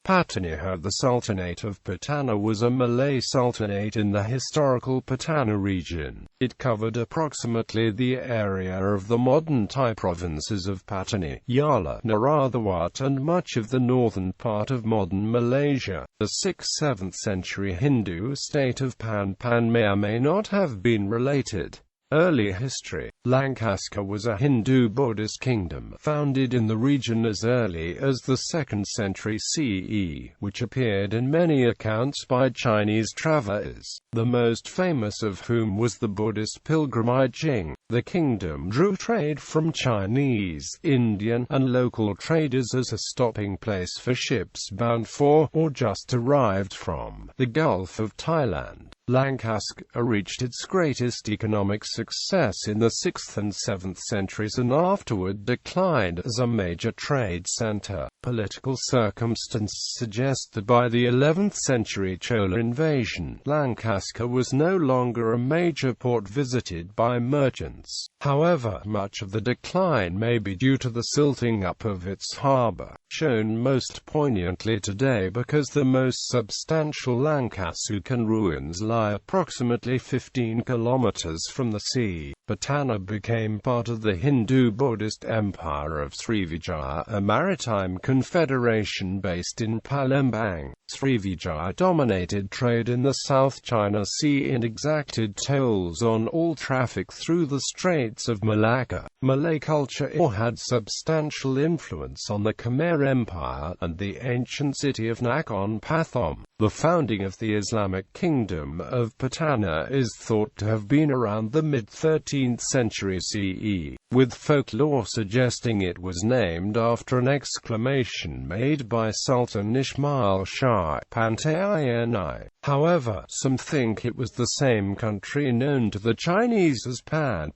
Patani. The Sultanate of Patani was a Malay sultanate in the historical Patani region. It covered approximately the area of the modern Thai provinces of Pattani, Yala, Narathiwat and much of the northern part of modern Malaysia. The 6th–7th century Hindu state of Pan may or may not have been related. Early history. Lancaster was a Hindu-Buddhist kingdom, founded in the region as early as the 2nd century CE, which appeared in many accounts by Chinese travelers, the most famous of whom was the Buddhist pilgrimage Jing. The kingdom drew trade from Chinese, Indian, and local traders as a stopping place for ships bound for, or just arrived from, the Gulf of Thailand. Lancaster reached its greatest economic success in the 6th and 7th centuries and afterward declined as a major trade center. Political circumstances suggest that by the 11th century Chola invasion, Lancaster was no longer a major port visited by merchants. However, much of the decline may be due to the silting up of its harbor, shown most poignantly today because the most substantial Lancaster ruins lie approximately 15 kilometers from the sea. Patani became part of the Hindu-Buddhist Empire of Srivijaya, a maritime confederation based in Palembang. Srivijaya dominated trade in the South China Sea and exacted tolls on all traffic through the Straits of Malacca. Malay culture had substantial influence on the Khmer Empire and the ancient city of Nakhon Pathom. The founding of the Islamic Kingdom of Patani is thought to have been around the mid-13th century CE, with folklore suggesting it was named after an exclamation made by Sultan Ismail Shah Pantai. However, some think it was the same country known to the Chinese as Pan.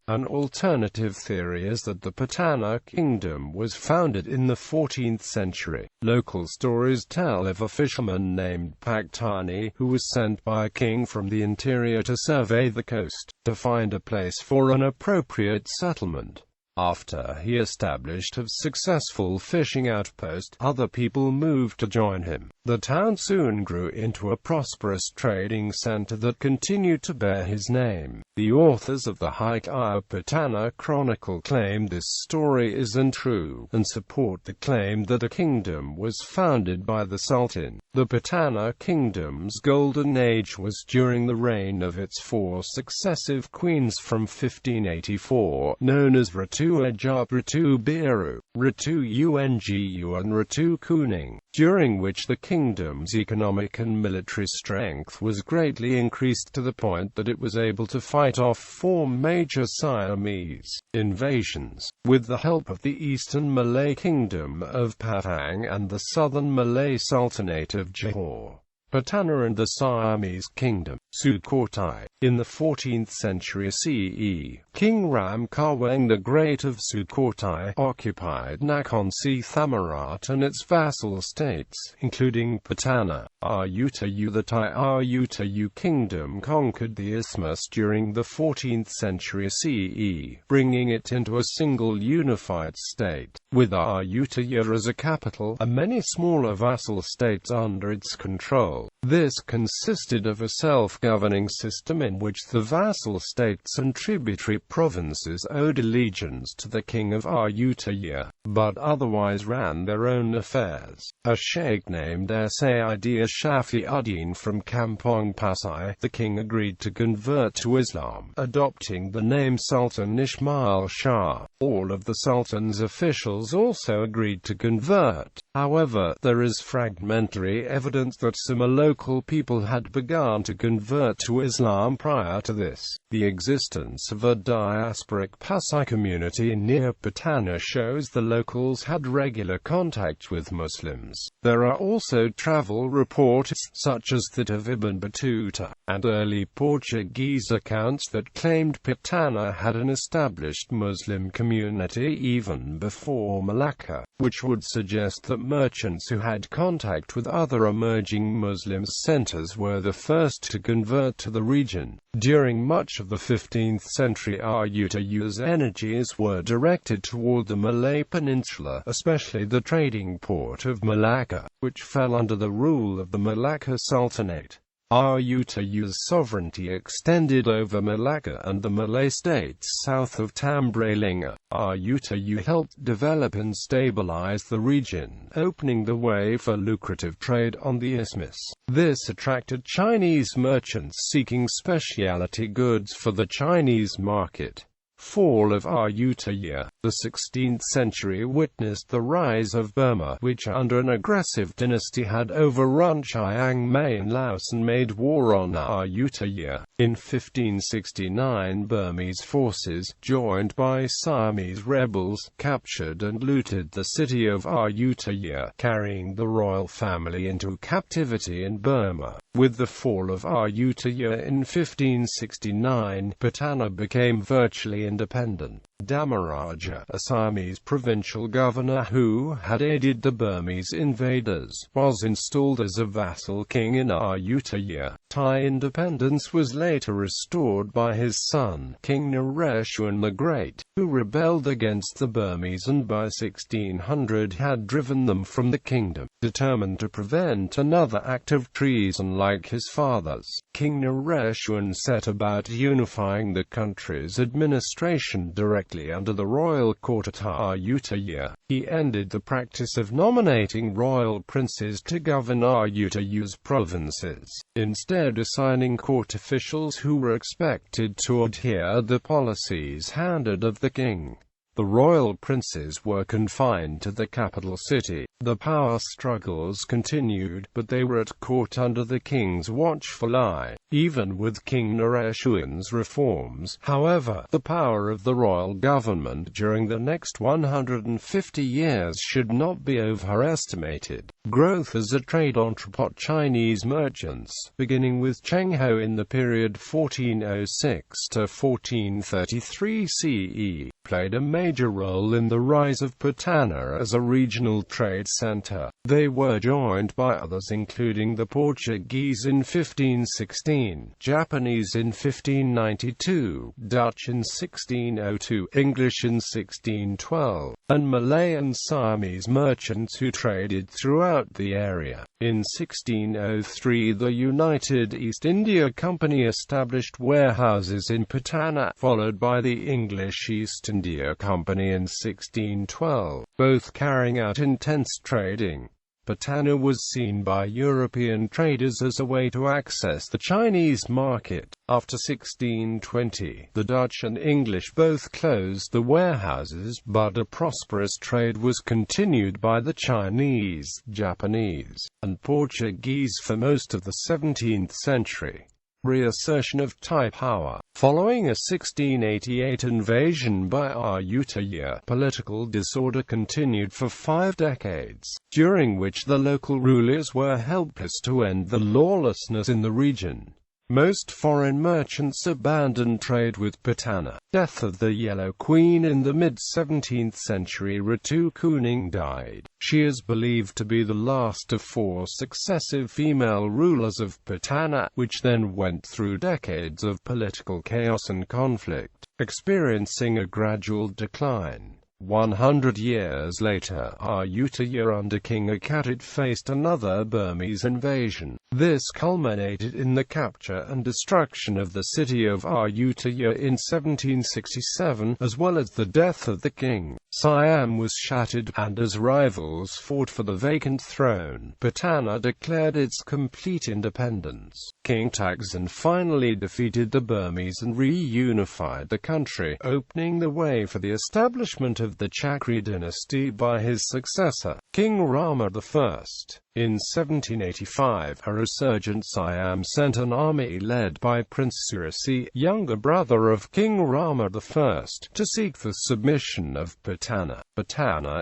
An alternative theory is that the Patani Kingdom was founded in the 14th century. Local stories tell of a fisherman named Pattani who was sent by a king from the interior to survey the coast, to find a place for an appropriate settlement. After he established a successful fishing outpost, other people moved to join him. The town soon grew into a prosperous trading center that continued to bear his name. The authors of the Hikayat Patani Chronicle claim this story is untrue, and support the claim that a kingdom was founded by the Sultan. The Patani Kingdom's golden age was during the reign of its 4 successive queens from 1584, known as Ratu Ajab, Ratu Biru, Ratu Ungu and Ratu Kuning, during which the kingdom's economic and military strength was greatly increased to the point that it was able to fight off 4 major Siamese invasions. With the help of the Eastern Malay Kingdom of Patang and the Southern Malay Sultanate of Johor, Patani and the Siamese Kingdom, Sukhothai. In the 14th century CE, King Ram Kaweng the Great of Sukhothai occupied Nakhon Si Thammarat and its vassal states, including Patani. Ayutthaya. The Thai Ayutthaya kingdom conquered the isthmus during the 14th century CE, bringing it into a single unified state, with Ayutthaya as a capital, and many smaller vassal states under its control. This consisted of a self-governing system in which the vassal states and tributary provinces owed allegiance to the king of Ayutthaya, but otherwise ran their own affairs. A sheikh named Sayyid Shafi'uddin from Kampong Pasai, the king, agreed to convert to Islam, adopting the name Sultan Ismail Shah. All of the sultan's officials also agreed to convert. However, there is fragmentary evidence that some local people had begun to convert to Islam prior to this. The existence of a diasporic Pasai community near Patani shows the locals had regular contact with Muslims. There are also travel reports, such as that of Ibn Battuta, and early Portuguese accounts that claimed Patani had an established Muslim community even before Malacca, which would suggest that merchants who had contact with other emerging Muslims Siam's centers were the first to convert to the region. During much of the 15th century, Ayuthya's energies were directed toward the Malay Peninsula, especially the trading port of Malacca, which fell under the rule of the Malacca Sultanate. Ayuthya's sovereignty extended over Malacca and the Malay states south of Tambralinga. Ayuthya helped develop and stabilize the region, opening the way for lucrative trade on the isthmus. This attracted Chinese merchants seeking specialty goods for the Chinese market. Fall of Ayutthaya. The 16th century witnessed the rise of Burma, which under an aggressive dynasty had overrun Chiang Mai in Laos and made war on Ayutthaya. In 1569, Burmese forces, joined by Siamese rebels, captured and looted the city of Ayutthaya, carrying the royal family into captivity in Burma. With the fall of Ayutthaya in 1569, Patani became virtually independent. Dhamaraja, a Siamese provincial governor who had aided the Burmese invaders, was installed as a vassal king in Ayutthaya. Thai independence was later restored by his son, King Narathiwat the Great, who rebelled against the Burmese and by 1600 had driven them from the kingdom. Determined to prevent another act of treason like his father's, King Narathiwat set about unifying the country's administration directly under the royal court at Ayutthaya. He ended the practice of nominating royal princes to govern Ayutthaya's provinces, instead assigning court officials who were expected to adhere the policies handed of the king. The royal princes were confined to the capital city. The power struggles continued, but they were at court under the king's watchful eye. Even with King Narathiwat's reforms, however, the power of the royal government during the next 150 years should not be overestimated. Growth as a trade entrepot. Chinese merchants, beginning with Cheng Ho in the period 1406 to 1433 CE, played a major role in the rise of Patani as a regional trade center. They were joined by others including the Portuguese in 1516, Japanese in 1592, Dutch in 1602, English in 1612, and Malay and Siamese merchants who traded throughout the area. In 1603 the United East India Company established warehouses in Patani, followed by the English East India Company in 1612, both carrying out intense trading. Patani was seen by European traders as a way to access the Chinese market. After 1620, the Dutch and English both closed the warehouses, but a prosperous trade was continued by the Chinese, Japanese, and Portuguese for most of the 17th century. Reassertion of Thai power. Following a 1688 invasion by Ayutthaya, political disorder continued for 5 decades, during which the local rulers were helpless to end the lawlessness in the region. Most foreign merchants abandoned trade with Patani. Death of the Yellow Queen. In the mid-17th century, Ratu Kuning died. She is believed to be the last of 4 successive female rulers of Patani, which then went through decades of political chaos and conflict, experiencing a gradual decline. 100 years later, Ayutthaya under King Akatit faced another Burmese invasion. This culminated in the capture and destruction of the city of Ayutthaya in 1767, as well as the death of the king. Siam was shattered, and as rivals fought for the vacant throne, Patani declared its complete independence. King Tagzin finally defeated the Burmese and reunified the country, opening the way for the establishment of the Chakri dynasty by his successor, King Rama I. In 1785, a resurgent Siam sent an army led by Prince Surasi, younger brother of King Rama I, to seek the submission of Patani.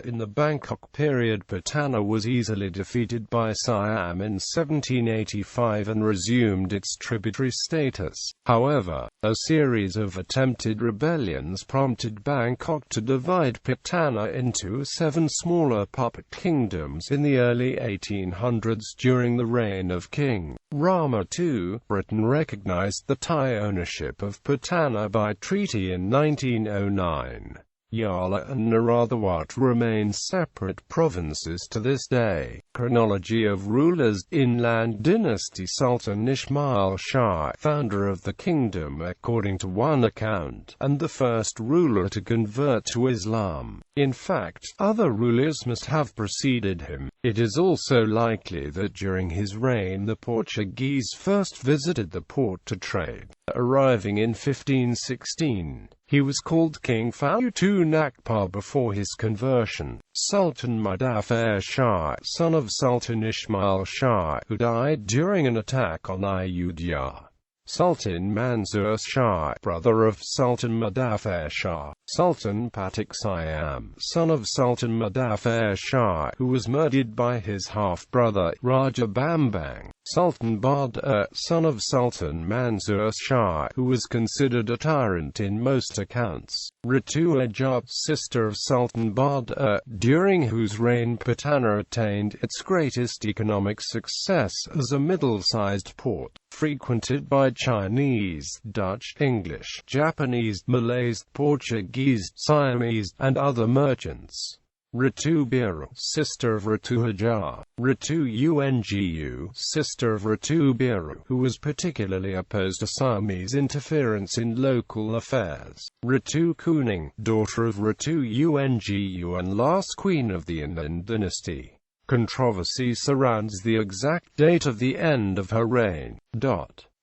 In the Bangkok period, Patani was easily defeated by Siam in 1785 and resumed its tributary status. However, a series of attempted rebellions prompted Bangkok to divide Patani into 7 smaller puppet kingdoms in the early 18th 1300s during the reign of King Rama II. Britain recognized the Thai ownership of Patani by treaty in 1909. Yala and Narathiwat remain separate provinces to this day. Chronology of rulers. Inland Dynasty. Sultan Ismail Shah, founder of the kingdom according to one account, and the first ruler to convert to Islam. In fact, other rulers must have preceded him. It is also likely that during his reign the Portuguese first visited the port to trade. Arriving in 1516, he was called King Fautu Nakpa before his conversion. Sultan Mudaffar Shah, son of Sultan Ismail Shah, who died during an attack on Ayodhya. Sultan Mansur Shah, brother of Sultan Mudaffar Shah. Sultan Pattani Kingdom, son of Sultan Mudaffar Shah, who was murdered by his half-brother, Raja Bambang. Sultan Badr, son of Sultan Mansur Shah, who was considered a tyrant in most accounts. Ratu Ajab, sister of Sultan Badr, during whose reign Patani attained its greatest economic success as a middle-sized port, frequented by Chinese, Dutch, English, Japanese, Malays, Portuguese, Siamese, and other merchants. Ratu Biru, sister of Ratu Hajar. Ratu Ungu, sister of Ratu Biru, who was particularly opposed to Siamese interference in local affairs. Ratu Kuning, daughter of Ratu Ungu and last queen of the Inland Dynasty. Controversy surrounds the exact date of the end of her reign.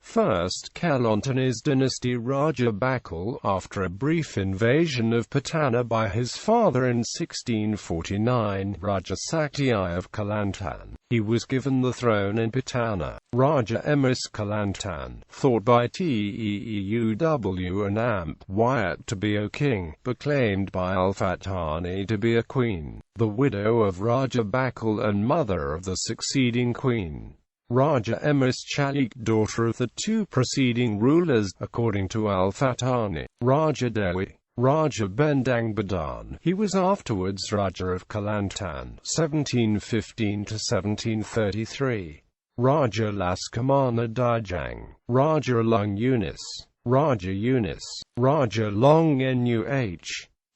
First Kelantanese dynasty. Raja Bakal, after a brief invasion of Patani by his father in 1649, Raja Sakti I of Kelantan, he was given the throne in Patani. Raja Emis Kelantan, thought by Teuw and Amp Wyatt to be a king, but claimed by Al-Fatani to be a queen, the widow of Raja Bakal and mother of the succeeding queen. Raja Emis Chalik, daughter of the two preceding rulers, according to Al-Fatani. Raja Dewi, Raja Bendang Badan. He was afterwards Raja of Kelantan, 1715 to 1733. Raja Laskamana Dijang, Raja Long Yunis, Raja Long Nuh,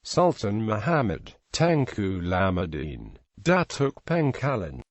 Sultan Muhammad, Tengku Lamadin, Datuk Pengkalan.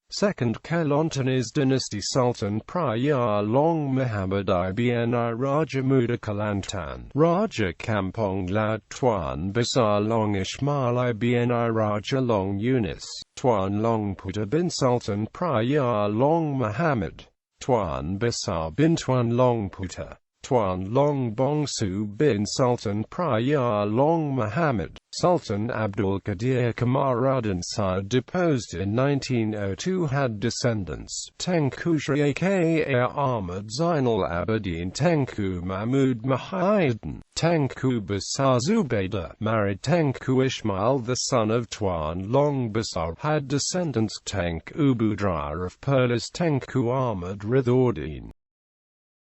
Second Kelantanese dynasty. Sultan Praya Long Muhammad Ibni Raja Muda Kelantan, Raja Kampong Laut Tuan Besar Long Ismail Ibni Raja Long Yunis, Tuan Long Puta bin Sultan Praya Long Muhammad, Tuan Besar bin Tuan Long Puta, Tuan Long Bongsu bin Sultan Praya Long Muhammad. Sultan Abdul Qadir Kamaruddin Shah, deposed in 1902, had descendants. Tengku Shri aka Ahmad Zainal Abidin Tengku Mahmud Muhyiddin. Tengku Besar Zubaydah, married Tengku Ismail the son of Tuan Long Besar, had descendants. Tengku Budra of Perlis Tengku Ahmad Ridordin.